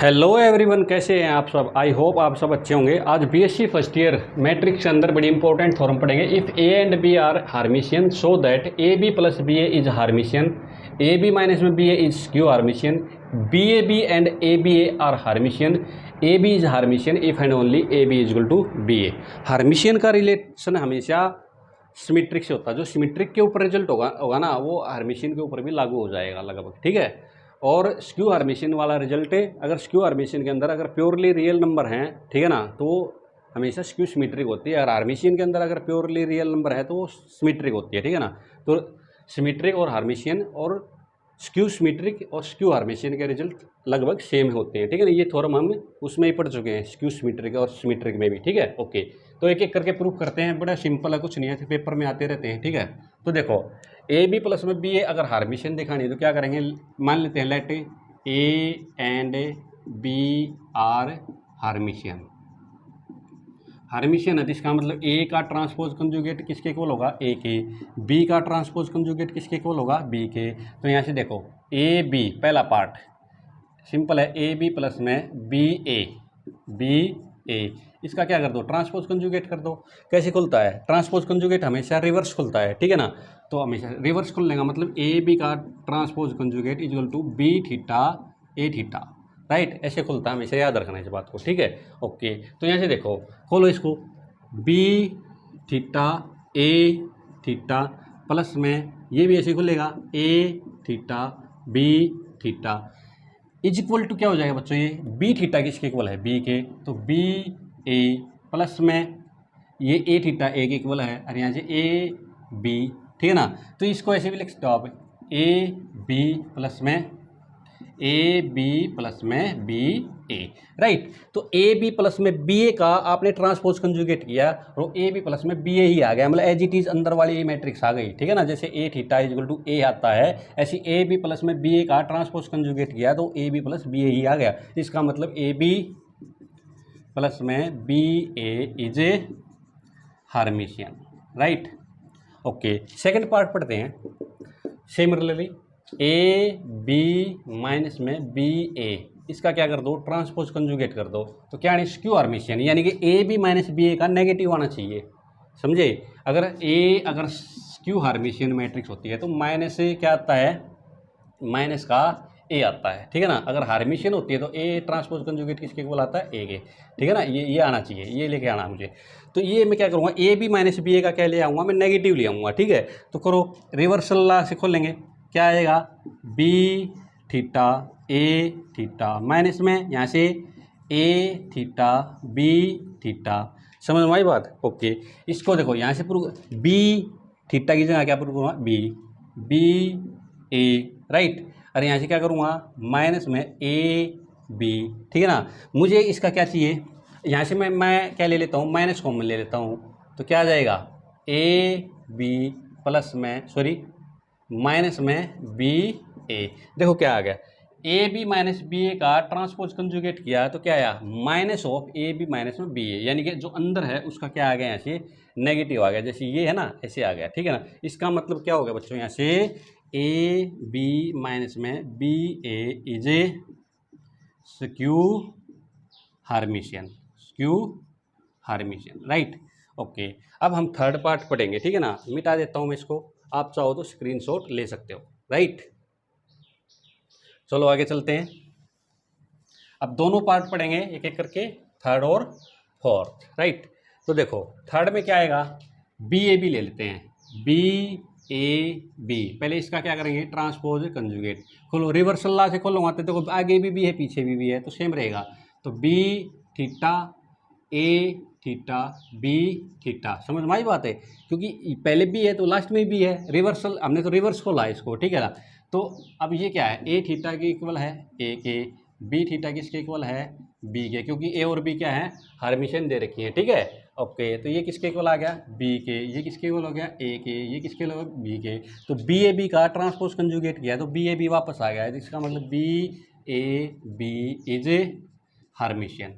Hello everyone, कैसे हैं आप सब। आई होप आप सब अच्छे होंगे। आज बीएससी फर्स्ट ईयर मैट्रिक्स के अंदर बड़ी इंपॉर्टेंट थ्योरम पढ़ेंगे। If A and B are Hermitian so that A B plus B A is Hermitian, A B minus में B A is skew Hermitian, B and A are Hermitian, A B is Hermitian if and only A B is equal to B A. Hermitian का relation हमेशा symmetric से होता है। जो symmetric के ऊपर result होगा ना, वो हार्मिशियन के ऊपर भी लागू हो जाएगा लगभग, ठीक है। और स्क्यू हार्मिशियन वाला रिजल्ट है, अगर स्क्यू हार्मिशियन के अंदर अगर प्योरली रियल नंबर हैं, ठीक है ना, तो हमेशा स्क्यू सिमेट्रिक होती है। और हार्मिशियन के अंदर अगर प्योरली रियल नंबर है तो वो सिमेट्रिक होती है, ठीक है ना। तो सिमेट्रिक और हार्मिशियन और स्क्यू सिमेट्रिक और स्क्यू हार्मिशियन के रिजल्ट लगभग सेम होते हैं, ठीक है ना। ये थ्योरम हम उसमें ही पढ़ चुके हैं, स्क्यू सिमेट्रिक और सिमेट्रिक में भी, ठीक है। ओके, तो एक एक करके प्रूफ करते हैं। बड़ा सिंपल है, कुछ नहीं है, पेपर में आते रहते हैं, ठीक है। तो देखो, ए बी प्लस में बी ए अगर हार्मिशियन दिखानी है तो क्या करेंगे, मान लेते हैं let A and B are Hermitian. Hermitian है तो इसका मतलब ए का ट्रांसपोज कंजुगेट किसके इक्वल होगा, ए के। बी का ट्रांसपोज कंजुगेट किसके इक्वल होगा, बी के। तो यहाँ से देखो, ए बी पहला पार्ट सिंपल है, ए बी प्लस में बी ए, इसका क्या कर दो, ट्रांसपोज कंजुगेट कर दो। कैसे खुलता है ट्रांसपोज कंजुगेट, हमेशा रिवर्स खुलता है, ठीक है ना। तो हमेशा रिवर्स खुलने का मतलब ए बी का transpose conjugate equal to B theta A theta, right. ऐसे खुलता है, हमेशा याद रखना इस बात को, ठीक है। ओके, तो यहाँ से देखो, खोलो इसको, B theta A theta plus में ये भी ऐसे खुलेगा, A theta B theta is equal to क्या हो जाएगा बच्चों, ये बी थीटा किसके इक्वल है, बी के। तो बी ए प्लस में ये ए थीटा ए के इक्वल है, और यहाँ से ए बी, ठीक है ना। तो इसको ऐसे भी लिख सकते हो आप, ए बी प्लस में बी ए, राइट। तो ए बी प्लस में बी ए का आपने ट्रांसपोज कंजुगेट किया और ए बी प्लस में बी ए ही आ गया, मतलब एज इट इज अंदर वाली ये मैट्रिक्स आ गई, ठीक है ना। जैसे A theta is equal to A आता है, ऐसी ए बी प्लस में बी ए का ट्रांसपोज कंजुगेट किया तो A B plus B A ही आ गया। इसका मतलब ए बी प्लस में B A is A Hermitian, right. Okay, second part पढ़ते हैं। सिमिलरली ए बी माइनस में बी ए, इसका क्या कर दो, ट्रांसपोज कंजुगेट कर दो। तो क्या है, स्क्यू हार्मिशियन, यानी कि ए बी माइनस बी ए का नेगेटिव आना चाहिए, समझे। अगर स्क्यू हार्मिशियन मैट्रिक्स होती है तो माइनस से क्या आता है, माइनस का ए आता है, ठीक है ना। अगर हार्मिशियन होती है तो ए ट्रांसपोज कंजुगेट किसके इक्वल आता है, ए के, ठीक है ना। ये आना चाहिए, ये लेके आना मुझे। तो ये मैं क्या करूँगा, ए बी माइनस बी ए का क्या ले आऊँगा, मैं नेगेटिव ले आऊँगा, ठीक है। तो करो, रिवर्सल से खोलेंगे, क्या आएगा, B theta A theta minus में यहाँ से ए थीटा बी थीटा, समझ में आई बात। ओके, इसको देखो यहाँ से प्रूव, बी थीटा की जगह क्या प्रूव करूँगा, बी ए, राइट। और यहाँ से क्या करूँगा, माइनस में ए बी, ठीक है ना। मुझे इसका क्या चाहिए, यहाँ से मैं क्या ले लेता हूँ, माइनस कॉमन ले लेता हूँ। तो क्या आ जाएगा, ए बी प्लस में माइनस में बी ए। देखो क्या आ गया, A B minus B A का ट्रांसपोज कंजुगेट किया तो क्या आया, minus of A B minus में बी ए, यानी कि जो अंदर है उसका क्या आ गया, यहाँ से नेगेटिव आ गया। जैसे ये है ना, ऐसे आ गया, ठीक है ना। इसका मतलब क्या हो गया बच्चों, यहाँ से ए बी माइनस में B A is A skew Hermitian, right. Okay, अब हम थर्ड पार्ट पढ़ेंगे, ठीक है ना। मिटा देता हूँ मैं इसको, आप चाहो तो स्क्रीनशॉट ले सकते हो, राइट। चलो आगे चलते हैं। अब दोनों पार्ट पढ़ेंगे एक एक करके, थर्ड और फोर्थ, राइट। तो देखो, थर्ड में क्या आएगा, बी ए बी ले लेते हैं, बी ए बी। पहले इसका क्या करेंगे, ट्रांसपोज कंजुगेट। खोलो, रिवर्सल लॉ से खोलो, तो देखो आगे भी है पीछे भी है, तो सेम रहेगा। तो B theta A theta B theta, समझ में आई बात है। क्योंकि पहले भी है तो लास्ट में भी है, रिवर्सल हमने तो रिवर्स खोला इसको, ठीक है ना। तो अब ये क्या है, ए थीटा के इक्वल है ए के, बी थीटा किसके इक्वल है, बी के, क्योंकि ए और बी क्या है, हार्मिशियन दे रखी है, ठीक है। ओके, तो ये किसके इक्वल आ गया, बी के। ये किसके इक्वल हो गया, ए के। ये किसके इक्वल, बी के। तो बी ए बी का ट्रांसपोज कंजुगेट किया तो बी ए बी वापस आ गया है, इसका मतलब B A B is A Hermitian,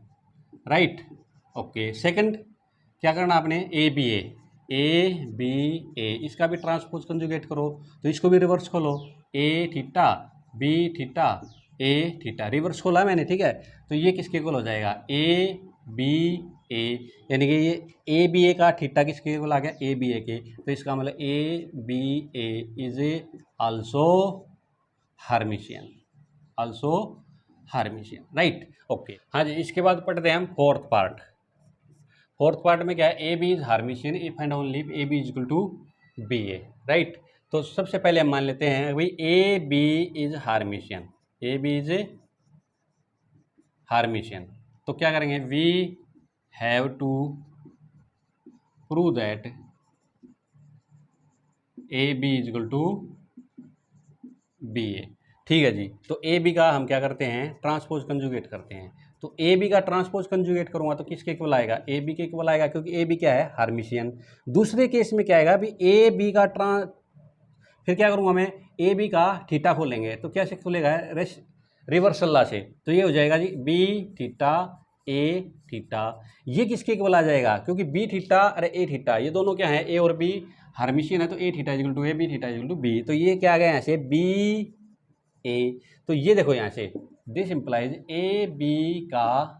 right. Okay, second क्या करना आपने, ए बी ए, इसका भी ट्रांसपोज कंजुगेट करो। तो इसको भी रिवर्स खोलो, ए theta B theta A theta, reverse खोला मैंने, ठीक है। तो ये किसके इक्वल हो जाएगा, ए बी ए, यानी कि ये ए बी ए का थीटा किसके इक्वल आ गया, ए बी ए के। तो इसका मतलब A B A is also Hermitian, also Hermitian, right. Okay, हाँ जी। इसके बाद पढ़ते हैं हम फोर्थ पार्ट। फोर्थ पार्ट में क्या है, A B is Hermitian if and only if A B is equal to B A, right. तो सबसे पहले हम मान लेते हैं भाई A B is Hermitian, A B is Hermitian. तो क्या करेंगे, we have to prove that A B is equal to B A, ठीक है जी। तो ए बी का हम क्या करते हैं, ट्रांसपोज कंजुगेट करते हैं। तो ए बी का ट्रांसपोज कंजुगेट करूंगा तो किसके इक्वल आएगा, ए बी के इक्वल आएगा, क्योंकि ए बी क्या है, हार्मिशियन। दूसरे केस में क्या आएगा, अभी ए बी का फिर क्या करूंगा मैं, ए बी का थीटा खोलेंगे तो कैसे खुलेगा, रिवर्सल लॉ से। तो ये हो जाएगा G B theta A theta, ये किसके इक्वल आ जाएगा, क्योंकि बी थीटा अरे ए थीटा, ये दोनों क्या है, ए और बी हार्मिशियन है। तो A theta equal to A, B theta equal to B. तो ये क्या आ गया यहाँ से, बी ए। तो ये देखो यहाँ से, दिस इंप्लाइज ए बी का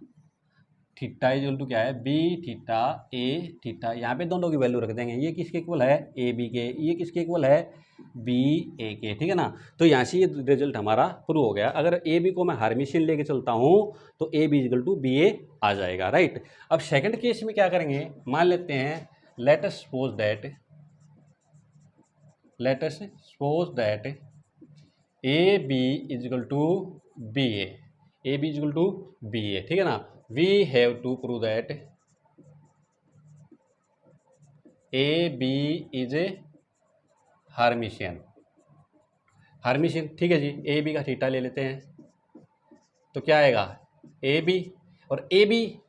थीटा इक्वल टू क्या है, बी थीटा ए थीटा। यहाँ पे दोनों की वैल्यू रख देंगे, ये किसके इक्वल है, ए बी के, ये किसके इक्वल है, बी ए के, ठीक है ना। तो यहाँ से ये रिजल्ट हमारा प्रूव हो गया। अगर ए बी को मैं हार्मिशियन लेके चलता हूँ तो A B equal to B A आ जाएगा, राइट। अब सेकंड केस में क्या करेंगे, मान लेते हैं let us suppose that A B is equal to B A B is equal to B A, ठीक है ना। We have to prove that A B is A Hermitian, ठीक है जी। ए बी का थीटा ले लेते हैं तो क्या आएगा, ए बी और ए बी,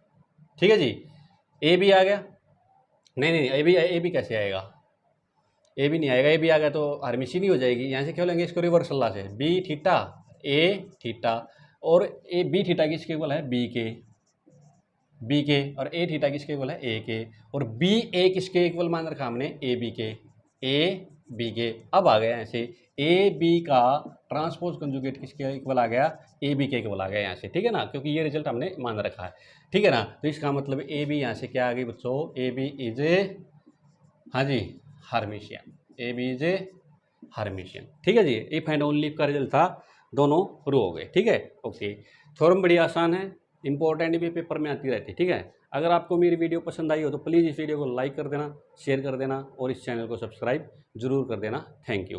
ठीक है जी। ए बी आ गया, नहीं ए बी कैसे आएगा, ए बी नहीं आएगा, ए बी आ गया तो हार्मिशियन ही हो जाएगी। यहाँ से क्या लेंगे इसको, रिवर्सल लॉ से, बी थीटा ए थीटा, और ए बी थीटा किसके इक्वल है, बी के, और ए थीटा किसके इक्वल है, ए के, और बी ए किसके इक्वल मान रखा हमने, ए बी के। अब आ गया ऐसे ए बी का ट्रांसपोज कंजुगेट किसके इक्वल आ गया, ए बी के इक्वल आ गया यहाँ से, ठीक है ना, क्योंकि ये रिजल्ट हमने मान रखा है, ठीक है ना। तो इसका मतलब ए बी यहाँ से क्या आ गई बच्चों, ए बी इज ए, हाँ जी, हार्मिशियन, A B is A Hermitian, ठीक है जी। इफ एंड ओनली इफ का रिजल्ट था, दोनों प्रूव हो गए, ठीक है। ओके, थ्योरम बड़ी आसान है, इंपॉर्टेंट भी पेपर में आती रहती है, ठीक है। अगर आपको मेरी वीडियो पसंद आई हो तो प्लीज़ इस वीडियो को लाइक कर देना, शेयर कर देना और इस चैनल को सब्सक्राइब जरूर कर देना। Thank you.